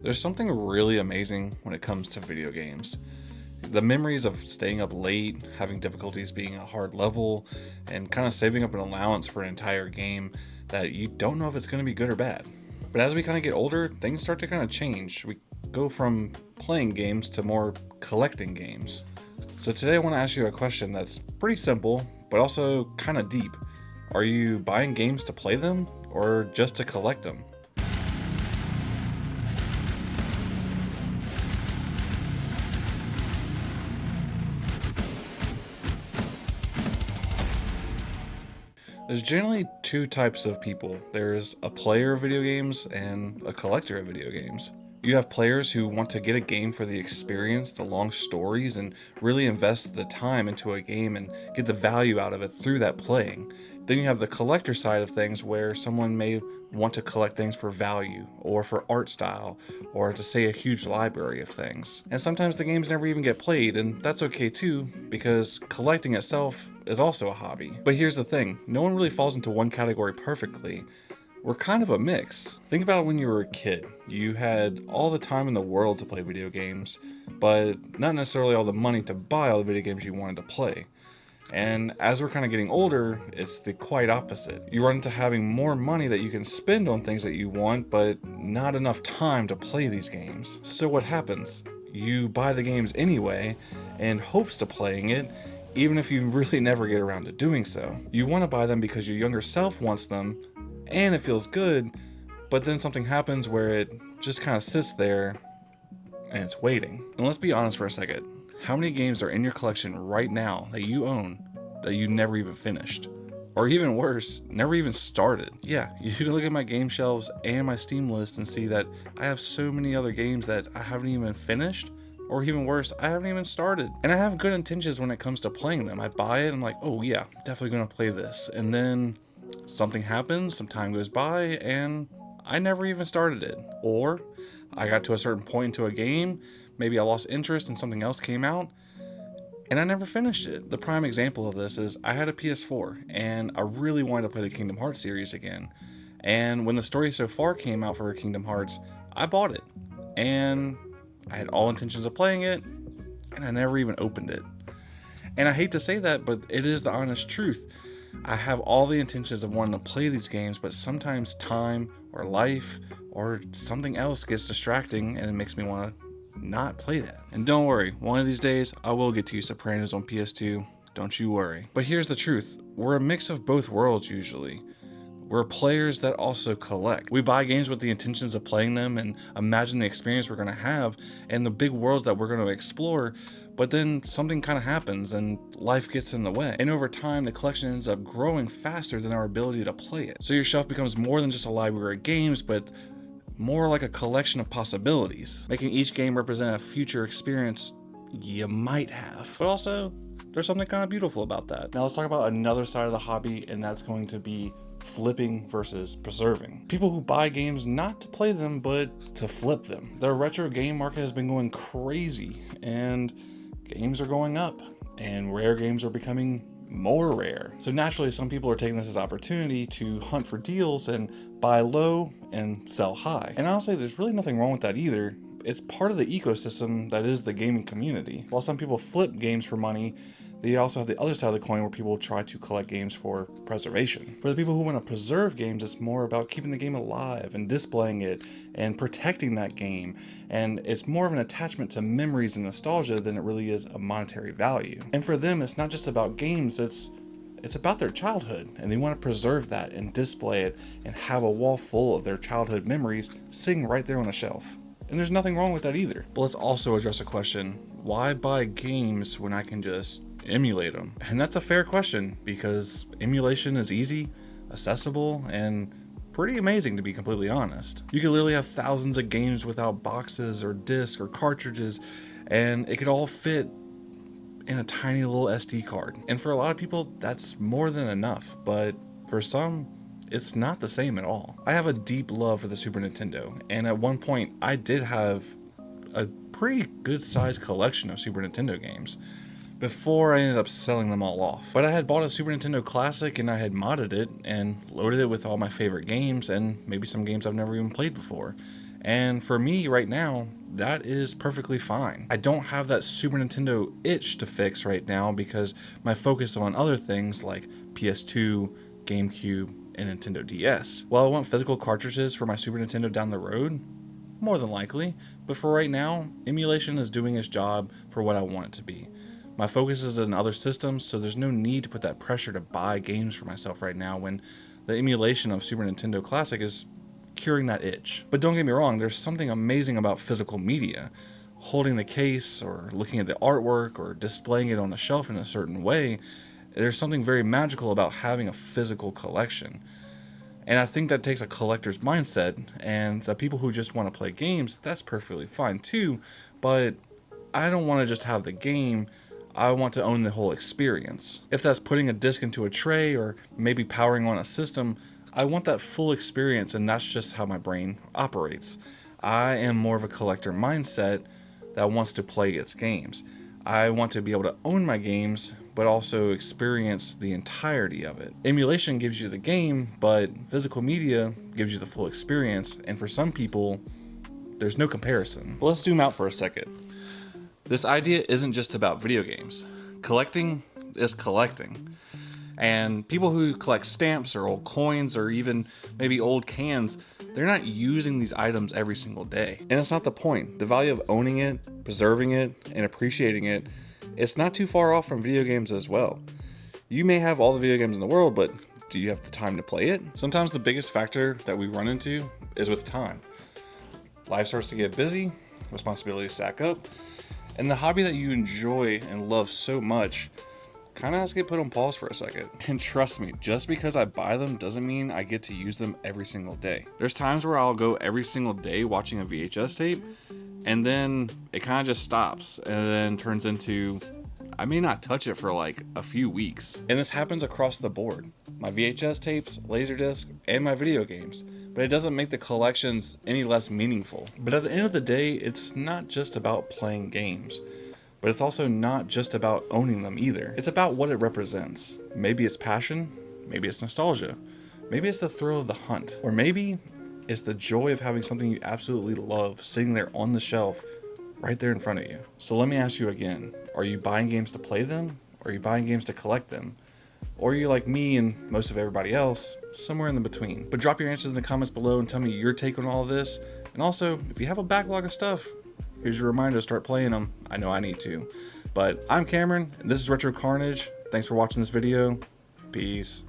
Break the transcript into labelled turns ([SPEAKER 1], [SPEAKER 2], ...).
[SPEAKER 1] There's something really amazing when it comes to video games. The memories of staying up late, having difficulties being a hard level, and kind of saving up an allowance for an entire game that you don't know if it's going to be good or bad. But as we kind of get older, things start to kind of change. We go from playing games to more collecting games. So today I want to ask you a question that's pretty simple, but also kind of deep. Are you buying games to play them, or just to collect them? There's generally two types of people. There's a player of video games and a collector of video games. You have players who want to get a game for the experience, the long stories, and really invest the time into a game and get the value out of it through that playing. Then you have the collector side of things where someone may want to collect things for value, or for art style, or to say a huge library of things. And sometimes the games never even get played, and that's okay too, because collecting itself is also a hobby. But here's the thing, no one really falls into one category perfectly. We're kind of a mix. Think about it when you were a kid. You had all the time in the world to play video games, but not necessarily all the money to buy all the video games you wanted to play. And as we're kind of getting older, it's the quite opposite. You run into having more money that you can spend on things that you want, but not enough time to play these games. So what happens? You buy the games anyway, in hopes to playing it, even if you really never get around to doing so. You want to buy them because your younger self wants them, and it feels good, but then something happens where it just kind of sits there and it's waiting. And let's be honest for a second. How many games are in your collection right now that you own that you never even finished? Or even worse, never even started? Yeah, you can look at my game shelves and my Steam list and see that I have so many other games that I haven't even finished. Or even worse, I haven't even started. And I have good intentions when it comes to playing them. I buy it and I'm like, oh yeah, definitely gonna play this. And then something happens, some time goes by, and I never even started it. Or I got to a certain point into a game, maybe I lost interest and something else came out, and I never finished it. The prime example of this is I had a PS4 and I really wanted to play the Kingdom Hearts series again. And when the story so far came out for Kingdom Hearts, I bought it. And I had all intentions of playing it, and I never even opened it. And I hate to say that, but it is the honest truth. I have all the intentions of wanting to play these games, but sometimes time or life or something else gets distracting and it makes me want to not play that. And don't worry, one of these days I will get to you Sopranos on PS2, don't you worry. But here's the truth, we're a mix of both worlds usually. We're players that also collect. We buy games with the intentions of playing them and imagine the experience we're going to have and the big worlds that we're going to explore, but then something kind of happens and life gets in the way. And over time, the collection ends up growing faster than our ability to play it. So your shelf becomes more than just a library of games, but more like a collection of possibilities, making each game represent a future experience you might have. But also, there's something kind of beautiful about that. Now let's talk about another side of the hobby, and that's going to be flipping versus preserving. People who buy games not to play them, but to flip them. The retro game market has been going crazy, and games are going up, and rare games are becoming more rare. So naturally, some people are taking this as an opportunity to hunt for deals and buy low and sell high. And honestly, there's really nothing wrong with that either. It's part of the ecosystem that is the gaming community. While some people flip games for money, they also have the other side of the coin where people try to collect games for preservation. For the people who want to preserve games, it's more about keeping the game alive and displaying it and protecting that game. And it's more of an attachment to memories and nostalgia than it really is a monetary value. And for them, it's not just about games, it's about their childhood, and they want to preserve that and display it and have a wall full of their childhood memories sitting right there on a shelf. And there's nothing wrong with that either. But let's also address a question. Why buy games when I can just emulate them? And that's a fair question because emulation is easy, accessible, and pretty amazing, to be completely honest. You could literally have thousands of games without boxes or discs or cartridges, and it could all fit in a tiny little SD card. And for a lot of people, that's more than enough, but for some, it's not the same at all. I have a deep love for the Super Nintendo, and at one point I did have a pretty good sized collection of Super Nintendo games before I ended up selling them all off. But I had bought a Super Nintendo Classic and I had modded it and loaded it with all my favorite games and maybe some games I've never even played before. And for me right now, that is perfectly fine. I don't have that Super Nintendo itch to fix right now because my focus is on other things like PS2, GameCube, and Nintendo DS. While I want physical cartridges for my Super Nintendo down the road, more than likely, but for right now, emulation is doing its job for what I want it to be. My focus is in other systems, so there's no need to put that pressure to buy games for myself right now when the emulation of Super Nintendo Classic is curing that itch. But don't get me wrong, there's something amazing about physical media. Holding the case, or looking at the artwork, or displaying it on a shelf in a certain way, there's something very magical about having a physical collection. And I think that takes a collector's mindset, and the people who just want to play games, that's perfectly fine too, but I don't want to just have the game, I want to own the whole experience. If that's putting a disc into a tray, or maybe powering on a system, I want that full experience, and that's just how my brain operates. I am more of a collector mindset that wants to play its games. I want to be able to own my games, but also experience the entirety of it. Emulation gives you the game, but physical media gives you the full experience, and for some people, there's no comparison. But let's zoom out for a second. This idea isn't just about video games. Collecting is collecting. And people who collect stamps or old coins or even maybe old cans, they're not using these items every single day. And it's not the point. The value of owning it, preserving it, and appreciating it, it's not too far off from video games as well. You may have all the video games in the world, but do you have the time to play it? Sometimes the biggest factor that we run into is with time. Life starts to get busy, responsibilities stack up, and the hobby that you enjoy and love so much kind of has to get put on pause for a second. And trust me, just because I buy them doesn't mean I get to use them every single day. There's times where I'll go every single day watching a VHS tape, and then it kind of just stops and then turns into I may not touch it for like a few weeks. And this happens across the board. My VHS tapes, Laserdisc, and my video games. But it doesn't make the collections any less meaningful. But at the end of the day, it's not just about playing games. But it's also not just about owning them either. It's about what it represents. Maybe it's passion, maybe it's nostalgia, maybe it's the thrill of the hunt, or maybe it's the joy of having something you absolutely love sitting there on the shelf right there in front of you. So let me ask you again, are you buying games to play them, or are you buying games to collect them? Or are you like me and most of everybody else, somewhere in the between? But drop your answers in the comments below and tell me your take on all of this. And also, if you have a backlog of stuff, here's your reminder to start playing them. I know I need to. But I'm Cameron, and this is Retro Carnage. Thanks for watching this video. Peace.